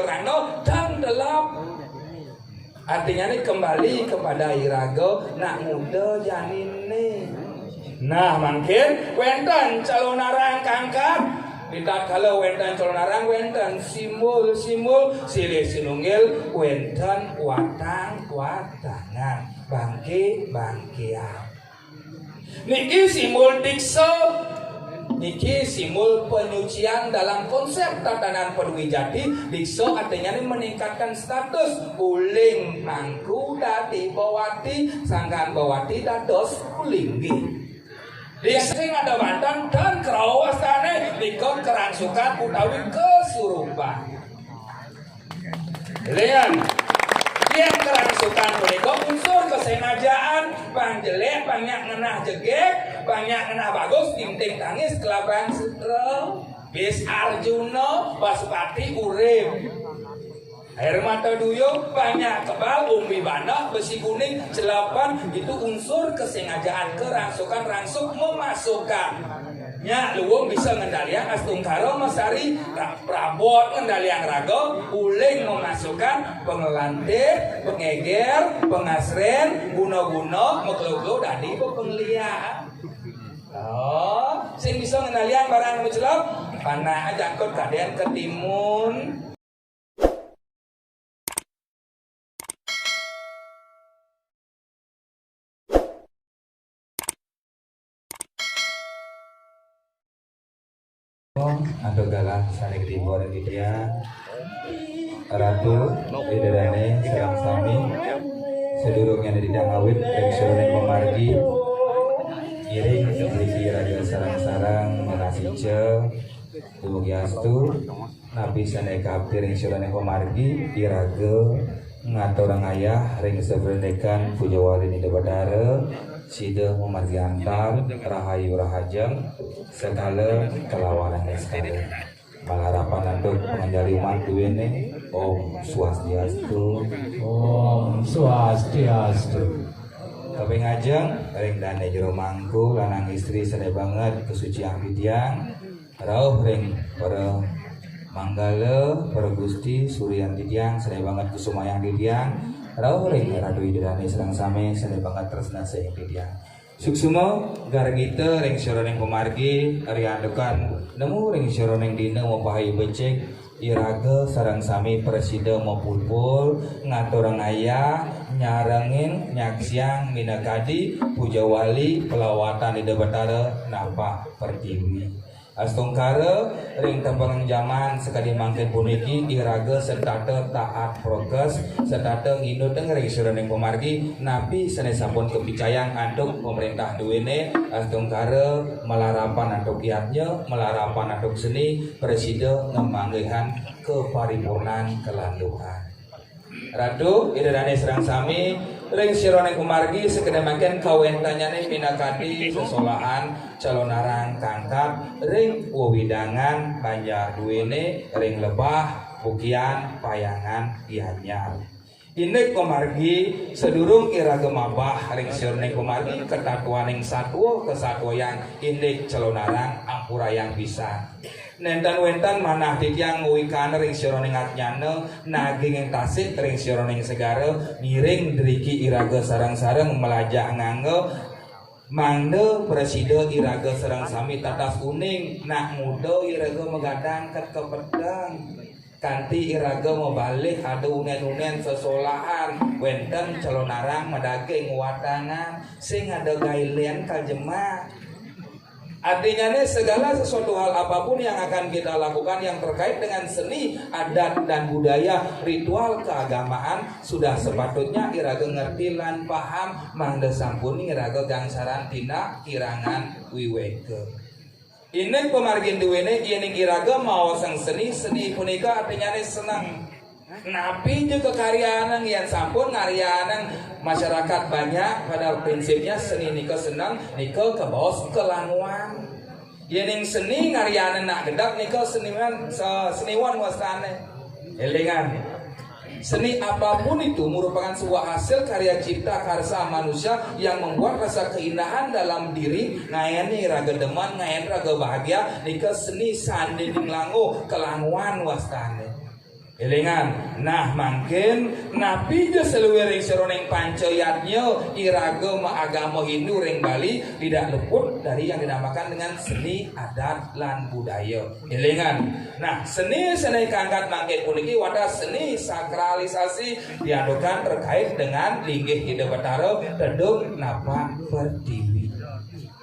panggil rano dan delap. Artinya ini kembali kepada iraga nak muda janin nih. Nah makin wenten calon arang kangkat. Tidak kalau wenten calon arang wenten simul silih sinunggil wenten watangan bangke-bangkean. Niki simul dikso, niki simul penyucian dalam konsep tatanan perwijati. Dikso artinya ini meningkatkan status. Uling mangku dati bawati, sangkan bawati dados ulinggi. Dia sing ada bantan dan kerawastane nikah kerangsukan utawi kesurupan. Lihat, yang kerangsukan menika unsur kesengajaan, panjelek, banyak ngenah jegek, banyak ngenah bagus, ting-ting tangis, kelaban sutra, bis Arjuna, Pasupati urip. Air mata duyung, banyak kebal, umbi bana, besi kuning, celapan, itu unsur kesengajaan, kerangsukan, rangsuk, memasukkan. Nya luwung bisa ngendalian astungkara masari prabot ngendalian raga, uling memasukkan, pengelantik, pengeger, pengasren, guna-guna, mekloglo dadi penglihat. Oh, sing bisa ngendalian barang mencelok, panah jangkut kaden ketimun. Atau galah saling timur dia Ratu Bidadane Serang Sami sedurungnya di Dangawit dari Surabaya Pemargi iring berisi raja sarang-sarang menasice Dugiastu Nabi Saneka Piring Surabaya Pemargi iraga ngaturang ayah ring seberendekan Pujawali Nida Badara Sida memargi antar rahayu rahajeng segala kelawanan sekali malarapan untuk pengenjali umat duwene Om Swastiastu Om Swastiastu. tapi ngajeng ring dane jero mangku lanang istri sene banget kesucian bidiang rauh ring para manggala para gusti suryan bidiang sene banget kesumayang bidiang rauh ring radu idane serang same sene banget tresna sing bidiang suksuma gara kita ring syaroneng pemargi ari andekan nemu ring syaroneng dina mapahayu becek iraga sarang sami presida mapulpul ngaturang ayah nyarengin nyaksiang minakadi pujawali pelawatan di Batara nampak pertiwi astungkara ring tempangang zaman sekali mangkin puniki iraga serta taat progres serta nginut ring syaroneng pemargi napi sene sampun kepicayang antuk pemerintah duwene astungkara melarapan antuk kiatnya melarapan antuk seni presida ngemanggihan keparipurnan kelanduhan Ratu idane serang sami ring syaroneng pemargi sekedar makin kawentanyane pinakati sesolahan calon arang kangkap ring wewidangan banjar duwene ring lebah bukian payangan ianyar Inek pemargi sedurung iraga mabah ring syaroneng pemargi ketatuaning satwa kesatwa yang inek calon arang ampura yang bisa nentan wentan manah tiang wikan ring syaroneng atnyana naging yang tasik ring syaroneng segara miring deriki iraga sarang-sarang melajak ngangge mangde presida iraga sarang sami tatas kuning nak muda iraga megadang ket kepedang kanti iraga membalik ada unen-unen sesolahan wenten calon arang medaging wadangan sing ada gailen kaljema. Artinya nih segala sesuatu hal apapun yang akan kita lakukan yang terkait dengan seni, adat dan budaya, ritual keagamaan sudah sepatutnya iraga ngerti lan paham mangda sampun iraga gangsaran tina kirangan wiweke. Ini pemargin duwene ini iraga mau sang seni punika artinya nih senang. Napi juga karyaan yang sampun karyaan masyarakat banyak pada prinsipnya seni nika senang nika ke bos kelanguan yang seni karyaan nak gedak nika seniwan wastane elingan seni apapun itu merupakan sebuah hasil karya cipta karsa manusia yang membuat rasa keindahan dalam diri ngayani raga deman ngayan raga bahagia nika seni sanding langu kelanguan wastane Elingan, nah mungkin napi je seluruh seroneng pancayatnya iraga agama Hindu ring Bali tidak luput dari yang dinamakan dengan seni adat lan budaya. Elingan, nah seni kangkat mangkin puniki wadah seni sakralisasi diadukan terkait dengan linggih Ida Batara tedung napa pertiwi.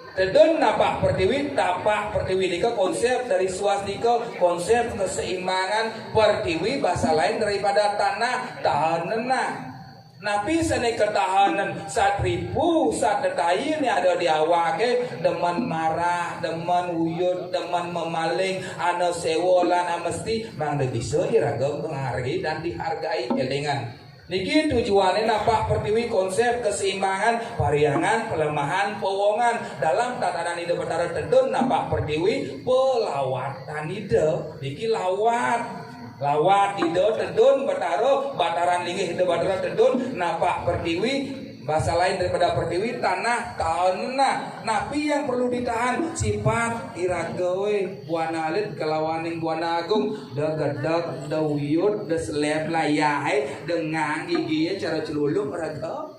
Tedun napak pertiwi, tapak pertiwi nika konsep dari swastika, konsep keseimbangan pertiwi bahasa lain daripada tanah tahanenah. Napi seni ketahanan saat ribu saat detail yang ada di awake demen marah, demen wuyud, demen memaling, ana sewolan mesti mang bisa iraga menghargai dan dihargai elingan. Niki tujuannya napak pertiwi konsep keseimbangan, pariangan, pelemahan, pewongan dalam tatanan ide betara tedun napak pertiwi pelawatan ide. Niki lawat ide tedun betara bataran linggih ide betara tedun napak pertiwi. Bahasa lain daripada pertiwi tanah tanah. Napi yang perlu ditahan sifat iragawe buana alit kelawaning buana agung da gadak da wiyut da seleb layai dengan gigi cara celuluk raga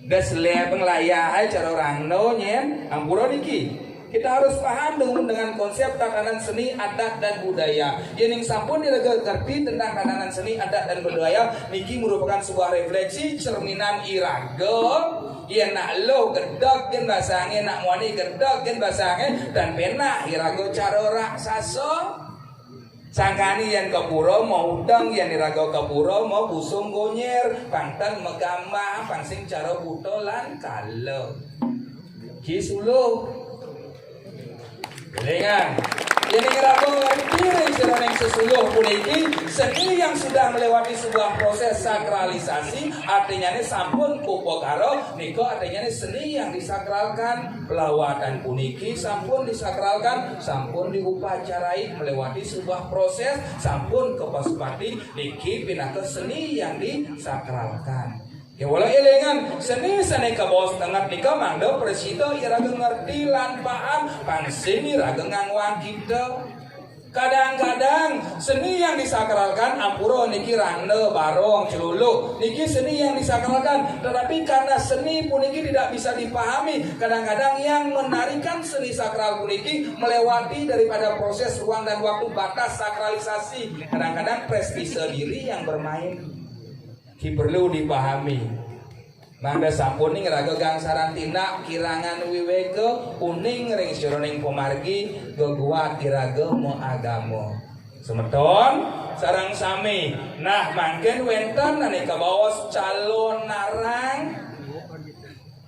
da seleb layai cara rangno nyen ampura niki. Kita harus paham dengan konsep tatanan seni adat dan budaya. Yang sampun ngerti tentang tatanan seni adat dan budaya niki merupakan sebuah refleksi cerminan iraga yang nak lo gedok gen basange nak muani gedok gen basange dan pena iraga cara raksasa. Sangkani yang kapuro mau udang yang iraga kapuro mau busung gonyer pangtan megambah pangsing cara butolan kalo kisuluh. Dengan ini kira ngerti seroneng sesuluh puniki seni yang sudah melewati sebuah proses sakralisasi artinya ini sampun kupokaro niko artinya ini seni yang disakralkan pelawatan puniki sampun disakralkan sampun diupacarai melewati sebuah proses sampun kepaspati niki pindah ke seni yang disakralkan. Ya walau elengan seni ke bos tengah nikah mangdo presito iraga ngerti lan paham pangsing iraga ngangwang kita. Kadang-kadang seni yang disakralkan ampuro niki rande barong celuluk niki seni yang disakralkan tetapi karena seni puniki tidak bisa dipahami kadang-kadang yang menarikan seni sakral puniki melewati daripada proses ruang dan waktu batas sakralisasi kadang-kadang prestise diri yang bermain. Ki perlu dipahami. Mangga sampun ngeraga gang sarantina kirangan wiwega uning ring sironing pemargi geguat iraga mo agama. Semeton sareng sami. Nah mangken wenten aneka bawas calon narang.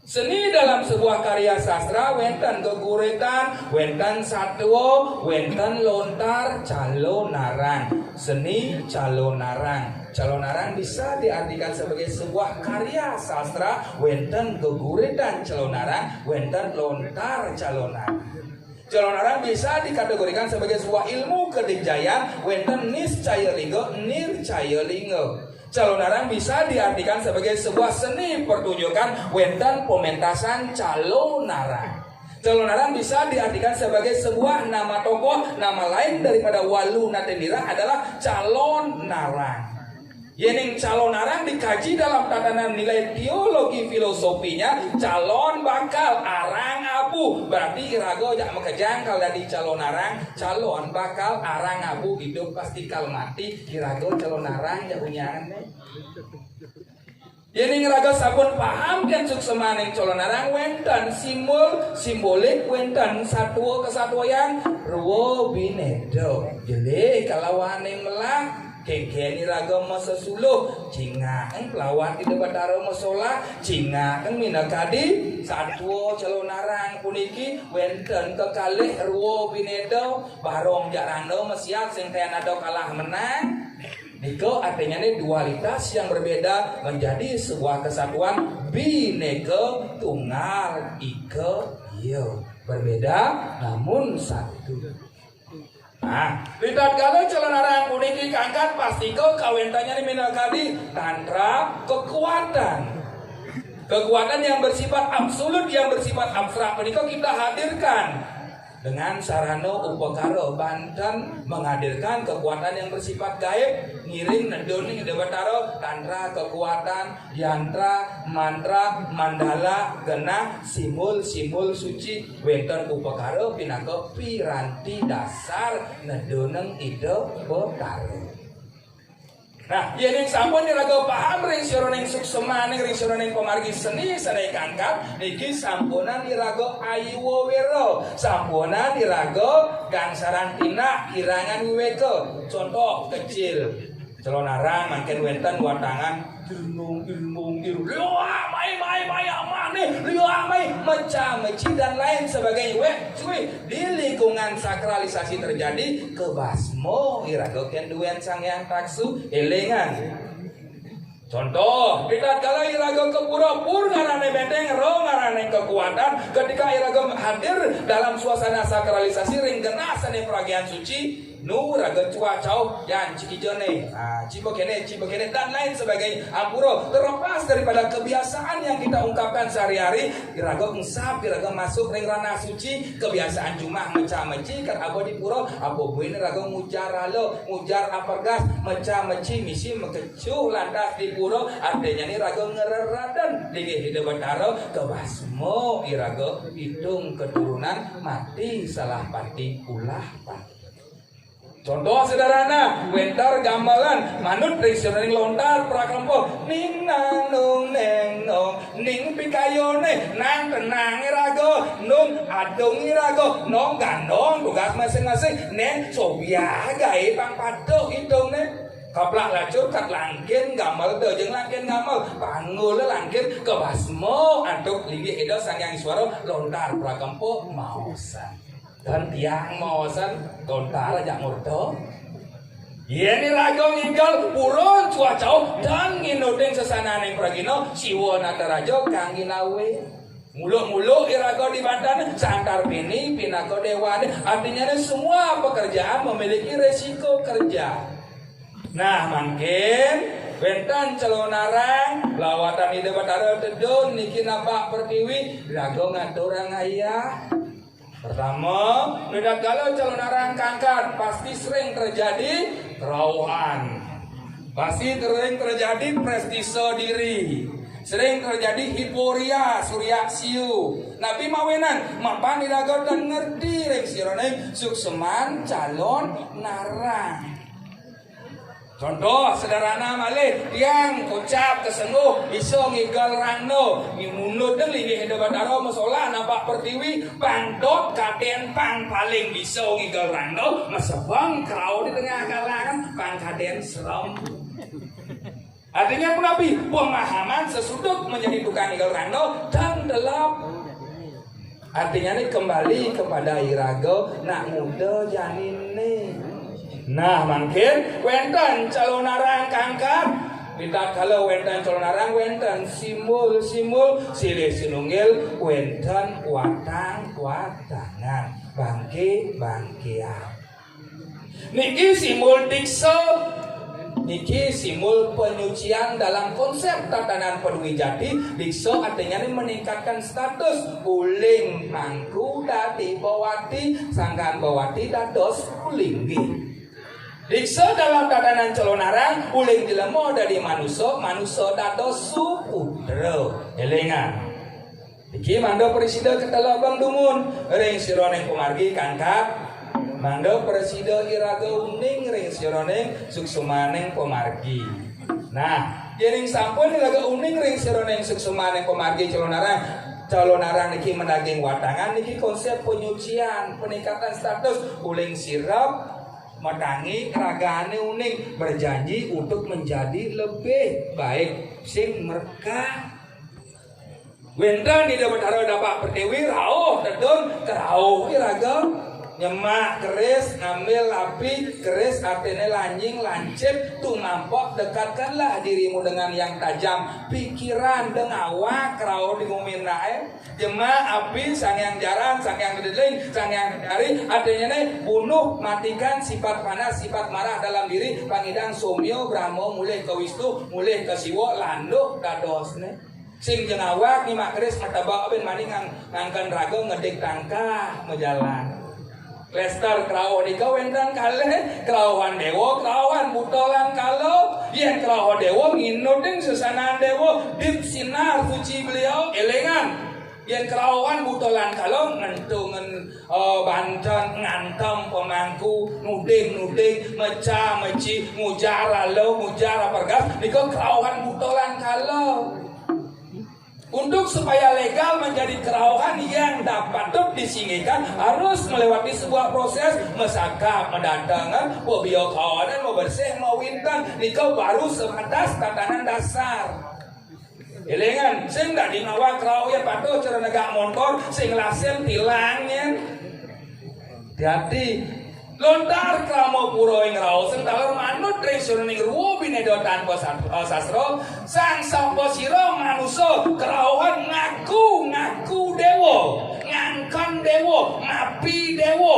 Seni dalam sebuah karya sastra wenten geguritan, wenten satwa, wenten lontar, calo narang. Seni calo narang. Calo narang bisa diartikan sebagai sebuah karya sastra, wenten geguritan calo narang, wenten lontar calo narang. Calo narang bisa dikategorikan sebagai sebuah ilmu kedikjayaan, wenten niscaya lingga, nircaya lingga. Calon narang bisa diartikan sebagai sebuah seni pertunjukan wenten pementasan calon narang. Calon narang bisa diartikan sebagai sebuah nama tokoh, nama lain daripada Walu Natendira adalah calon narang. Yening calon narang dikaji dalam tatanan nilai teologi filosofinya calon bakal arang abu berarti irago jak mekejang kalau dari calon narang calon bakal arang abu hidup pasti kal mati irago calon narang jak unyangan yening irago sabun paham kan suksemaning calon narang wenten simbolik wenten satwa kesatwa yang ruwo binedo jele kalawane melah kengkeni raga masa suluh cingaeng pelawat di depan daro masola cingaeng minakadi satwa calon narang puniki wenten kekalih ruwo binedo barong jarando mesiat sing tenado kalah menang niko artinya ini dualitas yang berbeda menjadi sebuah kesatuan bineka tunggal ika iyo berbeda namun satu. Nah, lihat kalau calon narang puniki kangkat pasti kau kawentanya di minakadi tantra kekuatan yang bersifat absolut yang bersifat abstrak menika kita hadirkan dengan sarana upakara Banten menghadirkan kekuatan yang bersifat gaib, ngiring nedoning debataro tantra kekuatan, yantra, mantra, mandala, genah, simbol-simbol suci wonten upakara pinaka piranti dasar nedoneng ide betara. Nah, yen sampun diraga paham ring sironing suksemaning ring sironing pamargi seni sadaya kangkat niki sampunan diraga ayiwa wira, sampunan diraga gangsaran tina irangan wiweka. Contoh kecil celonarang mangken wenten watangan ilmu liwa mai amane liwa mai meci dan lain sebagainya cuy di lingkungan sakralisasi terjadi kebasmo iraga ken duwen Sanghyang Taksu elengan. Contoh, kita kalau iraga ke pura-pur ngarane benteng, ro ngarane kekuatan, ketika iraga hadir dalam suasana sakralisasi ring genah sane peragian suci, nu raga cuacau yang cikijone, cibokene dan lain sebagainya. Ampuro terlepas daripada kebiasaan yang kita ungkapkan sehari-hari, iraga ngusap, iraga masuk ring ranah suci, kebiasaan cuma meca-meci kan abo di pura, abo buin raga ngujar halo, ngujar apargas, meca-meci misi mekecuh lantas di pura, artinya ni raga ngereradan di hidup betaro kebasmo iraga hidung keturunan mati salah pati ulah pati. Contoh sederhana, wentar gamelan manut tradisional lontar prakelompok ning nang nung neng nong ning pikayone nang tenang irago nung adung irago nong gandong tugas masing-masing neng sobia gae pang padok hidung ne kaplak lacur kat langkin gamal de jeung langkin gamal pangul langkin kebasmo antuk linggih edo Sanghyang Iswara lontar prakelompok mausan. Dan tiang mawasan lontar aja murdo. Yen raga nginggal purun cuacau dan nginuding sesananing pragina siwa nataraja kang ginawe. Muluk-muluk iraga di Banten santar pini pinaka dewane artinya semua pekerjaan memiliki resiko kerja. Nah, mungkin Bentan celonarang lawatan ide batara tedon niki napak pertiwi raga ngaturang ayah. Pertama, beda kalau celonarang kangkat pasti sering terjadi kerauhan, pasti sering terjadi prestise diri, sering terjadi hiporia, surya siu. Nabi mawenan, mapan diraga dan ngerti reng sirone sukseman calon narang. Contoh sederhana malih yang ucap kesenguh iso ngigal rangno mimunut dan linggih hidup bataro masalah nampak pertiwi pandot kaden pang paling bisa ngigal rangno masabang kerau di tengah kalangan pang kaden serem. Artinya Nabi pemahaman sesudut menjadi tukang ngigal rangno dan delap. Artinya ini kembali kepada iraga nak muda janine. Nah, mungkin wenten calonarang kangkat tidak kalau wenten calonarang wenten simbol-simbol silih sinunggil wenten watangan bangke-bangkean. Niki simbol dikso, niki simbol penyucian dalam konsep tatanan Perwijati. Dikso artinya ini meningkatkan status uling mangku dadi bawati sangkan bawati dados ulinggi. Diksa dalam tatanan celonarang uling dilemo dari manusia dados supudra. Elengan. Iki mangga presida ketela Bang Dumun ring sironing pamargi kangkat mangga presida iraga uning ring sironing suksemaning pamargi. Nah, yen sampun iraga uning ring sironing suksemaning pamargi celonarang niki menaging watangan niki konsep penyucian, peningkatan status uling sirap matangi ragane uning berjanji untuk menjadi lebih baik sing merkah. Wenten di dapat dapat pertiwi rauh tedon kerauh iraga nyemak keris ngambil api keris artinya lanjing lancip tumampok dekatkanlah dirimu dengan yang tajam pikiran dengan awak kerauh digumin nae jema api Sanghyang Jaran Sanghyang Dedeling Sanghyang Dari artinya nih bunuh matikan sifat panas sifat marah dalam diri pangidang somyo brahmo mulih ke Wisnu mulih ke Siwa landuk dados nih sing jeung awak nyimak keris matabak ben maning ngangkan raga ngedik tangkah mejalan. Lester krawo di kawendan kale, krawan dewo, krawan butolan kalau, yang krawo dewo nginuding susanan dewo, dip sinar suci beliau elengan. Yang krawan butolan kalau ngentungan banten ngantem pemangku nuding meca meci mujara lo mujara pergas, niko krawan butolan kalau. Untuk supaya legal menjadi kerawahan yang dapat disinggikan harus melewati sebuah proses mesaka mendatangan pobio kawanan mau bersih mau wintan nikau baru sebatas tatanan dasar. Elengan sing dak dinawa kerau ya patuh cara negak motor sing lasen tilangnya. Hati lontar kramo puro ing rao sing taler manut tresun ning ruwo binedotan sastra sang sapa sira manusa kraohan ngaku dewa ngangkon dewa ngapi dewa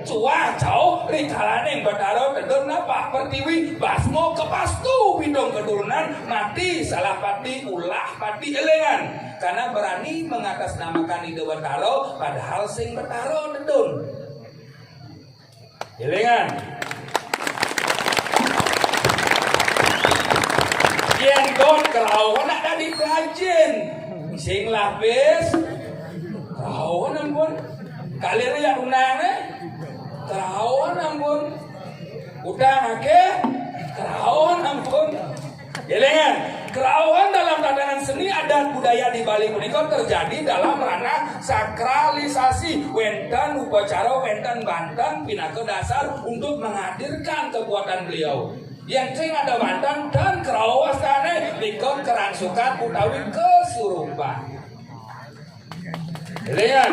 cuah jauh rikalaning Bathara Kedhur napa pertiwi basmo kepastu bidong keturunan mati salah pati ulah pati elengan karena berani mengatasnamakan ide Bathara padahal sing Bathara Kedhur. Elengan. Yang don kerawan ada di Prajen. Sing lapis. Kerawan ampun. Kalir ya unane. Kerawan ampun. Udah ake. Kerawan ampun. Elengan. Kerawan dalam tatanan seni adat budaya di Bali punika terjadi dalam ranah sakralisasi wenten upacara wenten banten pinaka dasar untuk menghadirkan kekuatan beliau. Yang sing ada banten dan kerawastane nikon kerangsukan utawi kesurupan. Lihat.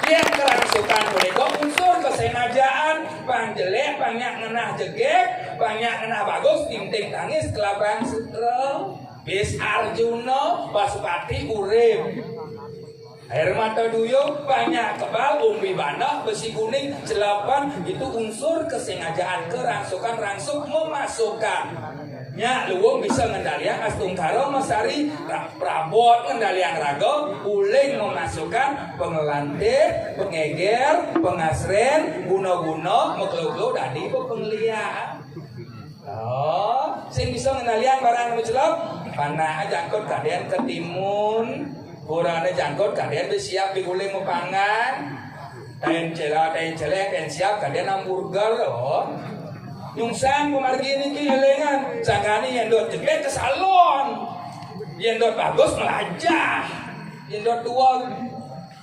Yang kerangsukan punika unsur kesengajaan panjelek banyak ngenah jegek banyak ngenah bagus ting-ting tangis kelabang sutra bis Arjuna Pasupati urip air mata duyung banyak kebal umbi banak besi kuning jelapan itu unsur kesengajaan kerangsukan rangsuk memasukkan nya luwung bisa ngendalian astungkara mesari prabot ngendalian raga uling memasukkan pengelantik pengeger pengasren guna-guna mekloglo dadi penglihat sing bisa ngendalian barang mencelok panah jangkut kadean ketimun kurane jangkut kadean bersiap diguling mepangan tain celek tain siap kadean hamburger Nyungsang pemargi ini kehilangan sangani yang dot jebet ke salon yang dot bagus melajah yang dot tua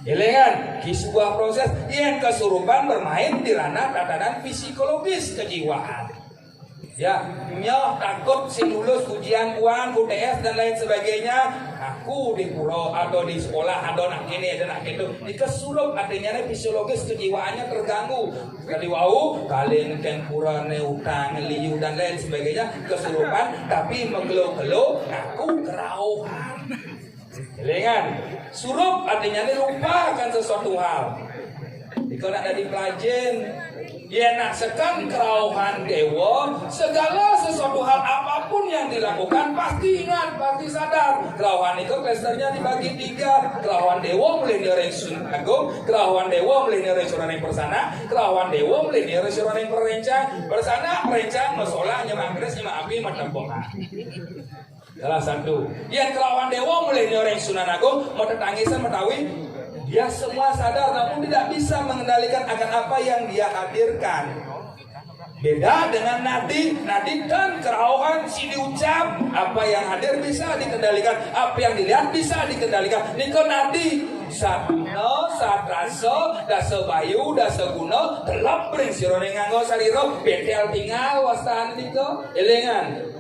kehilangan di sebuah proses yang kesurupan bermain di ranah tatanan psikologis kejiwaan ya nyoh takut sing lulus ujian uang UTS dan lain sebagainya aku di pulau atau di sekolah atau nak ini ada nak itu di kesurup artinya fisiologis kejiwaannya terganggu kali wau kalian tempurane utang liu dan lain sebagainya kesurupan tapi mengeluh-keluh aku kerauhan kelingan surup artinya lupakan sesuatu hal jika ada di Prajen dia naksekan kerauhan dewa segala sesuatu hal apapun yang dilakukan pasti ingat pasti sadar kerauhan itu klasternya dibagi 3 kerauhan dewa mulai dari Sun Agung kerauhan dewa mulai dari Suraning Persana kerauhan dewa mulai dari Suraning Perencang Persana Perencang masalah nyemang kres nyemang api matempongah salah satu yang kerauhan dewa mulai dari Sunan Agung mau tetangisan metawi dia semua sadar namun tidak bisa mengendalikan akan apa yang dia hadirkan. Beda dengan nadi dan kerauhan si diucap apa yang hadir bisa dikendalikan, apa yang dilihat bisa dikendalikan. Niko nadi satno satraso dasa bayu dasa guna telap bring sirone nganggo sariro betel tinggal wastan niko elengan.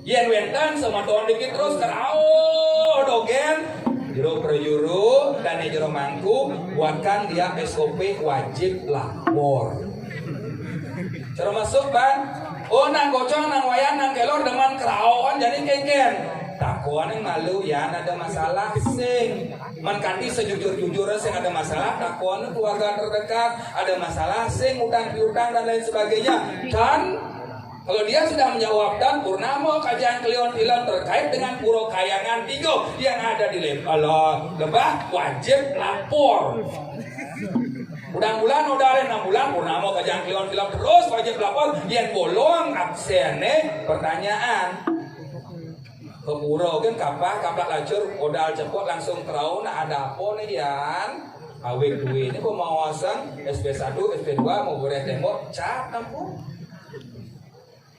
Yen wentan sama tuan dikit terus kerau dogen jero perjuru dan jero mangku buatkan dia SOP wajib lapor. Cara masuk ban, oh nang gocong nang wayan nang kelor dengan kerawan jadi kengken. Takuan yang malu ya ada masalah sing menkanti sejujur-jujurnya sing ada masalah takuan keluarga terdekat ada masalah sing utang piutang dan lain sebagainya dan kalau dia sudah menjawabkan purnama kajian kelion film terkait dengan puro kayangan 3 yang ada di lebah wajib lapor. Bulan-bulan udah 6 bulan purnama kajang klion film terus wajib lapor yen bolong absene pertanyaan. Kepuro kan kaplak lacur modal cepot langsung kerau nah ada apa nih yan awik duit ini pemawasan SP1 SP2 mau boleh tembok cat nampun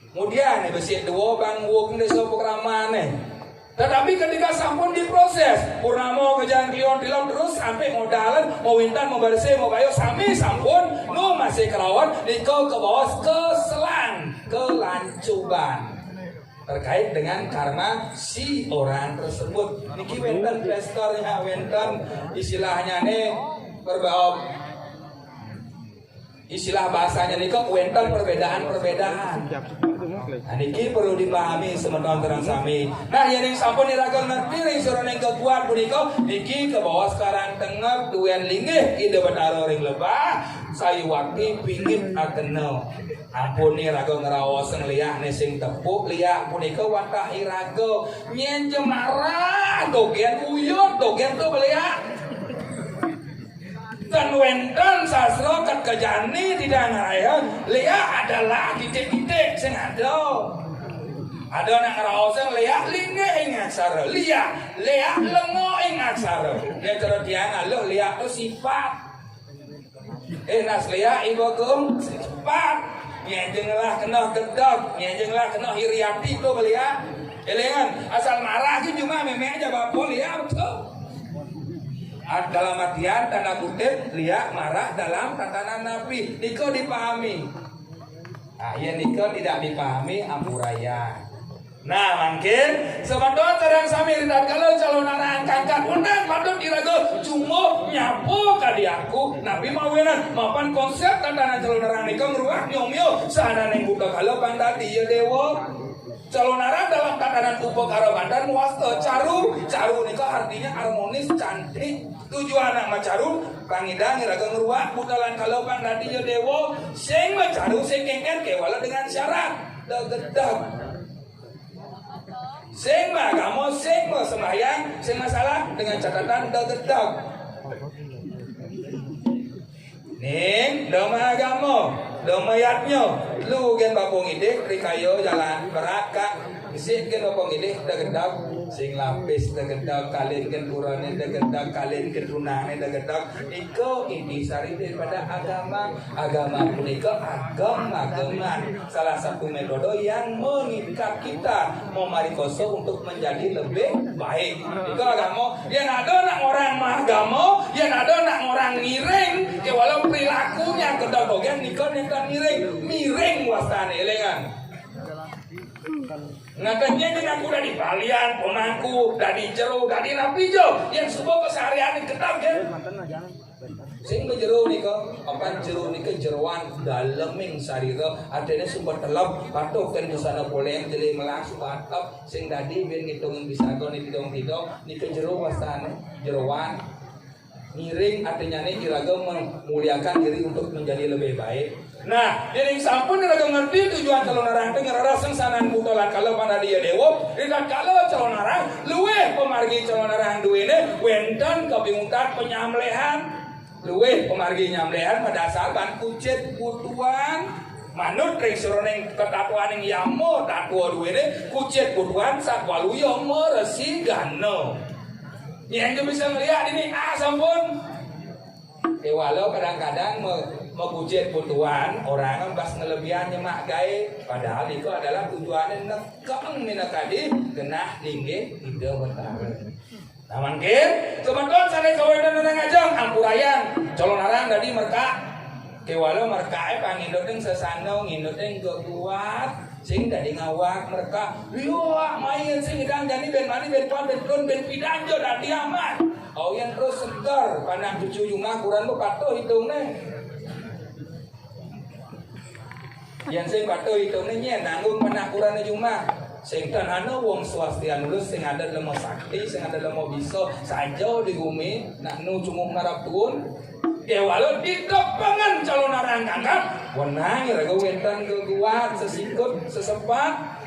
kemudian nih besi dua bang wong desa pekraman nih tetapi ketika sampun diproses purnama kejang klion film terus sampai modalan mau wintan mau bersih mau kayu sami sampun nu masih kerawat niko ke bawah keselang kelancuban terkait dengan karma si orang tersebut. Niki wenten plasternya, wenten istilahnya nih berbau istilah bahasanya nih kok wenten perbedaan. Nah, niki perlu dipahami semeton terang sami. Nah, yang sampun diraga ngerti ring suruh yang kekuat punika niki ke bawah sekarang tengah duwen linggih ide betaro ring lebah sayu wakti pingin ageno. Ampuni raga ngerawasan liak nesing tepuk liak punika watahi raga nyen jemara dogen uyut dogen tuh beliak dan wenten sasro kat kejani tidak ngarayan liak adalah titik-titik sing ada nak ngerawasan liak linge ing aksara liak lengo ing aksara dia cara dia ngaluh liak tuh sifat nas liak ibu kum sifat nyejenglah kena gedog, nyejenglah kena hiriati tu belia. Elengan asal marah ki cuma memang aja bapak lihat betul. Dalam artian tanda kutip lihat marah dalam tatanan Nabi. Niko dipahami. Ah ya niko tidak dipahami ampuraya. Nah mungkin sebetulnya terang sami ridat kalau calon anak kangkat undang patut diraga cuma nyapu kadiaku Nabi mawenan mapan konsep tentang calon anak nikah ngeruah nyomyo sana neng buka kalau pandati ya dewa calon anak dalam tatanan upo karabandan muasta caru nikah artinya harmonis cantik tujuan anak macaru pangidang iraga ngeruah butalan kalau pandati ya dewa sing macaru sing kengken kewala dengan syarat degedak sing agama, sing sembahyang, sing masalah dengan catatan degedeg. Ning, doma agama, doma yatnya, lu gen bapung ide, rikayo jalan beraka, sing gen bapung ide degedeg, sing lapis degedeg, kalian gen kurane degedeg, kalian gen tunane degedeg. Iko ini sari daripada agama punika agama. Salah satu metode yang mengikat kita memarikoso untuk menjadi lebih baik. Itu agama. Yang ada nak orang agama, yang ada nak orang miring. Ya walau perilakunya kedodogan nikah miring wastane elengan. Ngakanya dengan kuda di palian, pemangku, dari jero, dari napijo, yang sebuah keseharian ketap kan? Sing jero nika, apa jero nika jeroan daleming sarira, artinya sumber telap, patuh kan busana boleh jeli melas patap, sing tadi biar ngitungin bisa kau nih tidong, nika jero wasane jeroan. Miring artinya nih iraga memuliakan diri untuk menjadi lebih baik. Nah, jadi sampun iraga ngerti tujuan calon arang teh ngaraseng sanan butolan kalau pada dia dewo, tidak kalau calon arang luweh pemargi calon arang duwene wenten kebingungan penyamlehan, luweh pemargi nyamlehan pada saban kucet butuan manut ring suroneng ketatuan yang yamo tatwa duwene kucet butuan sakwaluyo meresi gano. Yang bisa melihat ini sampun. Walau kadang-kadang mengujet putuan orang bas ngelebihan nyemak gae padahal itu adalah tujuannya nekeng minakadi genah tinggi ide betara. Nah mungkin teman-teman saya kawan orang ajang ampurayan calon arang tadi merka kewalau merka pangindoteng sesano ngindoteng kuat sing dari ngawak mereka liwak main sing hidang jadi ben mani ben pan ben kun ben pidang jo dadi aman oh yang terus segar panang cucu yunga kurang lu patuh hitungnya yang sing patuh hitungnya nyen nanggung penakuran cuma sing tanana wong swastian lulus sing ada lemo sakti sing ada lemo bisa saja di bumi nak nu cungung ngarap tuun ya walau di kepengan calon arang kangkap wenang iraga wentan kekuat sesikut sesepat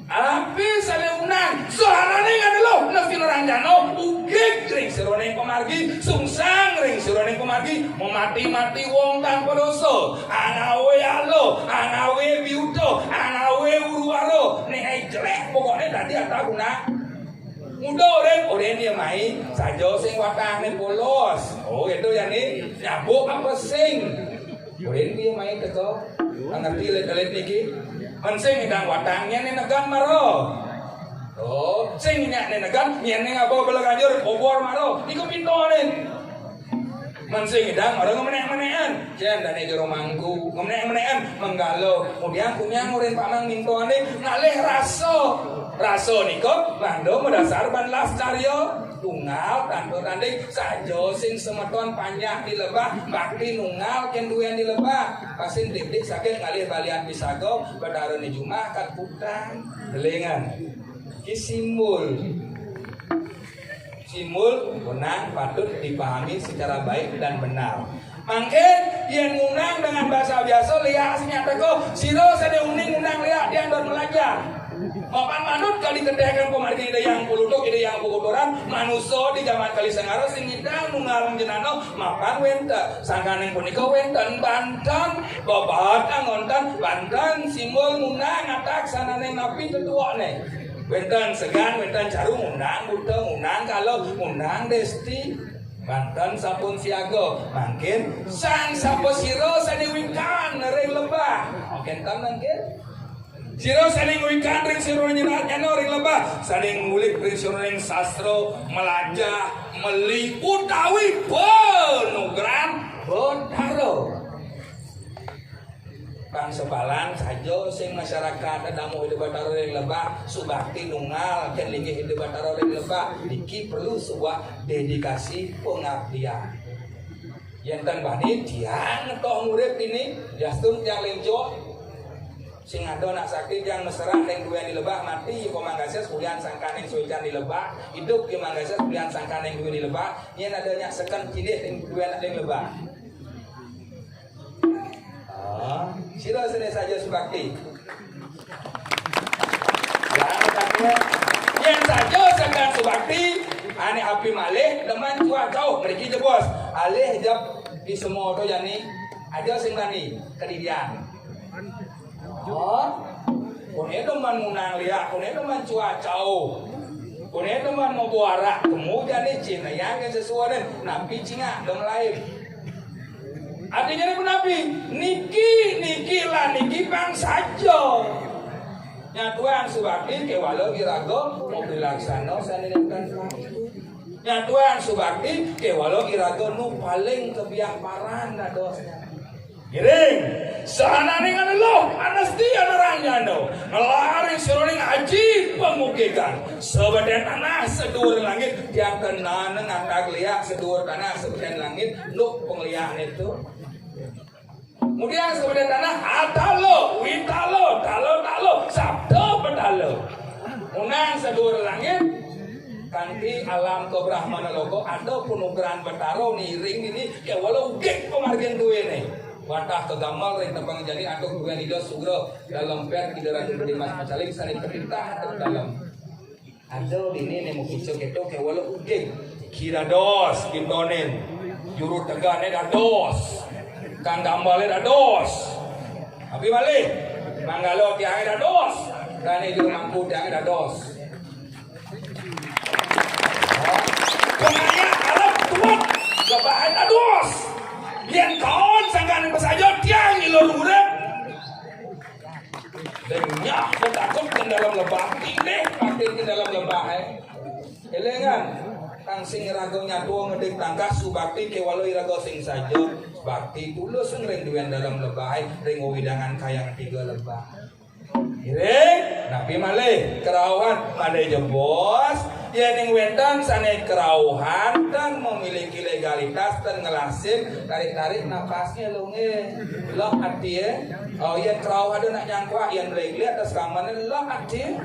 api saleunan suarane ngadelo kinurang jano ugig ring sironing pamargi sungsang ring sironing pamargi memati-mati wong tanpa dosa angawe alo angawe biuto angawe uruwaro ning ai jelek pokoknya tadi ata guna muda orang dia main saja sing watane polos oh itu ya nih nyabuk apa sing orang dia main teko ngerti let niki mensing idang watangnya nih negan maro oh sing nya nih negan nyene apa bela kanjur obor maro iku pintonen mensing idang orang ngemenek-menekan jan dane jero mangku ngemenek-menekan menggalo kemudian kunyang urin pamang mintone ngalih raso niko bando mendasar ban lascaryo tunggal tanpa tanding sajo sing semeton panjang di lebah bakti nunggal ken duwen di lebah pasin dik-dik sakit ngalih balian pisago badaron di Jumat kat putang delengan ki simbol menang patut dipahami secara baik dan benar mangke yen ngunang dengan bahasa biasa lihat senyata ko siro sade uning ngunang lihat dia ndon belajar Mapan manut kali kedekan pemargi ide yang pulutuk ide yang pukuturan manusia di zaman kali sengaro sing ngidang nunggal jenano mapan wenta sangkaneng punika wenten bantan babat angontan bantan simbol ngunang atak sanane napi tetuane wenten segan wenten caru ngunang buta ngunang kalau ngunang desti Banten sampun siaga mangkin sang sapa sira sadewikan ring lebah oke mangkin sira saling wikan ring sira nyerat nyano ring lebah saling ngulik ring sira ring sastra melajah meli utawi penugran Botaro Bang sebalan saja sing masyarakat adamu hidup Botaro ring lebah subakti nunggal ken linggih hidup Botaro ring lebah iki perlu sebuah dedikasi pengabdian yen tan bani tiang tok urip ini jastun yang lenjo sing ado nak sakit yang mesra ning duwe di lebah mati yuko manggases kulian sangkaning suican di lebah hidup ki manggases kulian sangkaning duwe di lebah yen adanya seken cidih ning duwe ning lebah sira sene saja subakti yen saja sekan subakti ane api malih teman cuak jauh mriki je bos alih jab di semua to yani aja sing bani kedidian kone teman munang liak, kone teman cuacau, kone teman mau buarak, kemudian ini Cina yang sesuatu nabi Cina dong lain. Artinya ini nabi, niki bang saja. Nyatuan subakti kewalau irago mobil laksana sanirikan nyatuan subakti kewalau irago nu paling kebiak paran dosnya. Giring, sananing adalah anastia nerangnya no, ngelari sironing aji pemukikan, sebadan tanah sedur langit, yang kena ngantak liak sedur tanah sebadan langit, nuk pengliaan itu. Kemudian sebadan tanah atalo, witalo, talo, sabdo betalo, unang sedur langit. Kanti alam kebrahmana logo ada penugaran Botaro nih ring ini ya walau gek pemargian duwe nih. Watah kegamal ring tembang jadi atau bukan ido sugro dalam per kidaran di mas macaling saling perintah dalam ado ini nemu kicau keto ke walau ugeng kira dos pintonen juru tegane dados kang gambale dados tapi balik manggalo tiang dados kane juru mangku tiang dados pokoknya alam tuat kebahan dados yang kawan sangkan pesajo tiang ilor urep dan nyak bertakut ke dalam lebah ini pakai ke dalam lebah elengan kang sing rago nyatu ngedik tangkas subakti ke walau irago sing saja bakti tulus ngering duwen dalam lebah ring widangan kayang tiga lebah Iring, napi malih kerauhan malih jebos ya ning wetan sane kerauhan dan memiliki legalitas dan ngelasin tarik-tarik napasnya lunge loh hati oh ya kerauhan nak nyangkwa yang legli atas kamane loh hati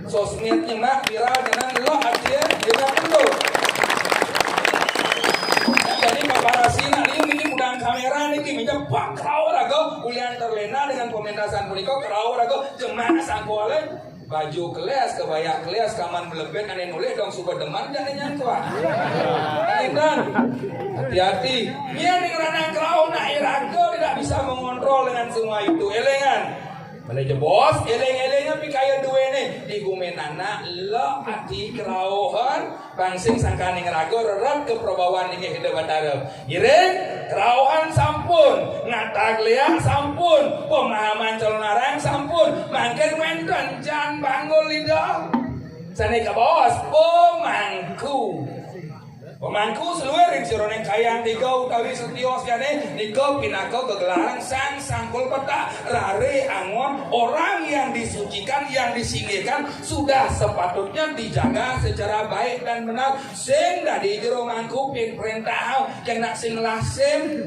sosmednya mak viral dengan loh hati juga perlu jadi paparasina ini udang kamera niki minta pak kerau rago ulian terlena dengan pementasan punika kerau rago jemaah sangkuale baju kelas, kebaya kelas, kaman melebet, aneh nulis dong suka deman dan nyangkua. Dan hati-hati, dia nih ranang kerau nak irago tidak bisa mengontrol dengan semua itu, elengan. Belajar bos, eleng-elengnya pi kaya duwe nih di gumenana lo ati kerauhan bangsing sangkane ngerago rerat ke perbawan ini hidup batara. Ireng kerauhan sampun, ngatagliang sampun, pemahaman calon arang sampun, mangken wenton jan bangun lidah. Sane ka bos, pemangku. Pemangku seluruh ring sironeng kayang digo utawi setios jane digo pinako kegelaran sang sangkul peta rare angon orang yang disucikan yang disinggikan sudah sepatutnya dijaga secara baik dan benar sing dari jero mangku pin perintah yang nak sing lasem.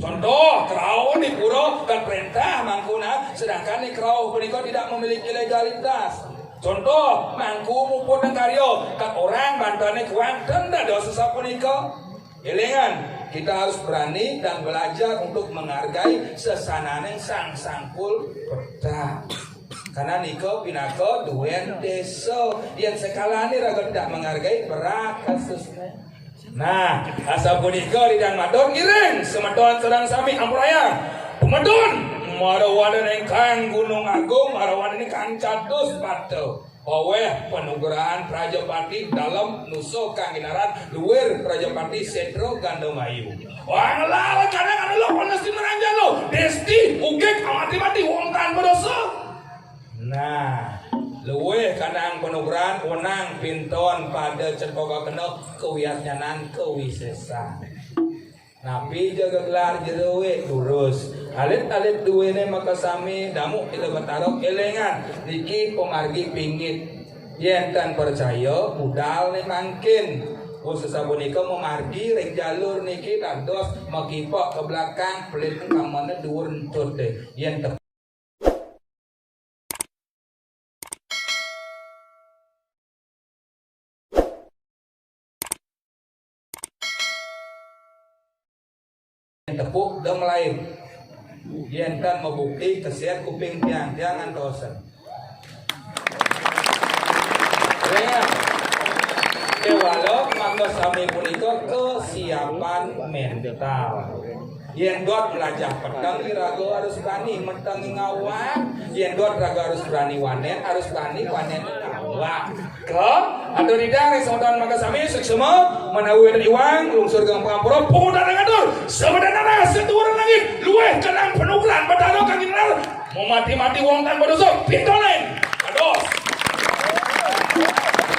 Contoh kerau di pura dan perintah mangkuna sedangkan di kerau punika tidak memiliki legalitas. Contoh mangku mumpun karyo kat orang bantuannya kuat dan ada susah punika. Elengan kita harus berani dan belajar untuk menghargai sesanane sang sangkul peta. Karena niko pinako duen deso yang sekalani raga tidak menghargai berat kasusnya. Nah, asa punika ridang madon ireng semadon sedang sami ampuraya. Pemadon marawan yang kang Gunung Agung, marawan ini kang Catus Batu. Oleh penugerahan Prajapati dalam nuso kang Ginaran luar Prajapati Setro Gandomayu. Wah ngelala kadang ada lo panas di meranjang lo. Desti ugek amati-mati wong tan berdosa. Nah, luwe kadang penugerahan wenang pinton pada cerkoga kena kewiasnyanan kewisesa. Nabi jaga gelar jeruwe lurus. Alit-alit duwene maka sami damuk kita bertaruh elengan niki pemargi pinggit. Yen tan percaya budal ne mangkin. Khusus sabunika memargi rek jalur niki dados makipok ke belakang pelit kamane dhuwur entut deh. Yen tepuk dong lain yen kan membukti kesiat kuping tiang-tiang antosan ya kewalo maka sami punika kesiapan mental yen dot belajar pedang irago harus berani mentang ngawak yen dot raga harus berani wanen harus berani wanen ngawak ke atau tidak resodan maka sami seksema menawi dan iwang lungsur gang pengampura pemuda ngadur sebenarnya setuaran langit luweh kenang penugaran badaro kang Ginaran mau mati-mati wong tan berdosa pintolen ados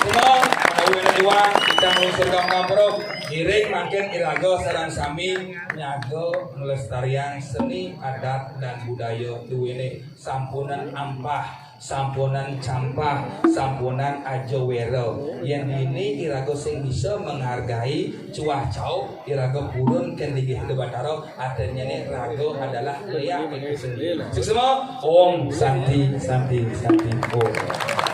semua menawi dan iwang kita lungsur gang pengampura iring makin irago sareng sami nyago melestarian seni adat dan budaya duwene sampunan ampah sampunan campah, sampunan ajowero. Yang ini irago sing bisa menghargai cuah cau, irago purun ken ligih lebataro. Artinya nih rago adalah leyak itu sendiri. Semua Om Santi Santi Santi Om.